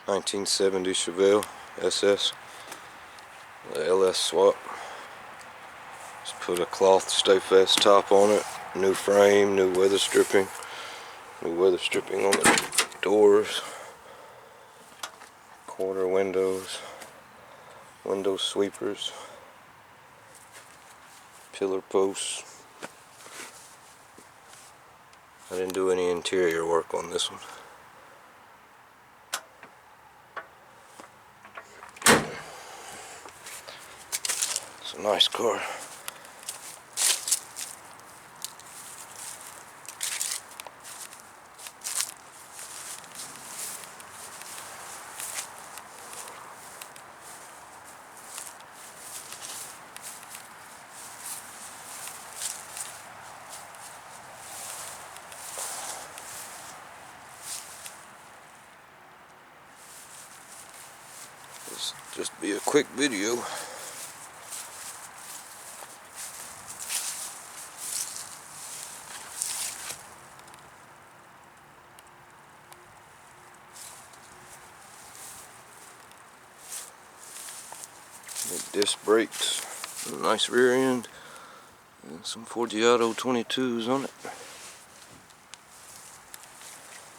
1970 Chevelle SS, the LS swap. Just put a cloth Stayfast top on it, new frame, new weather stripping on the doors, corner windows, window sweepers, pillar posts. I didn't do any interior work on this one. It's a nice car. This just be a quick video. Disc brakes, a nice rear end, and some Forgiato 22s on it.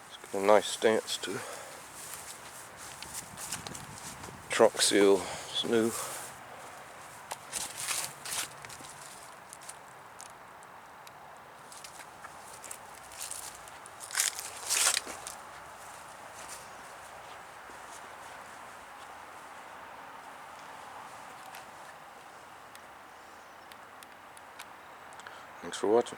It's got a nice stance too. Trunk seal is new. Thanks for watching.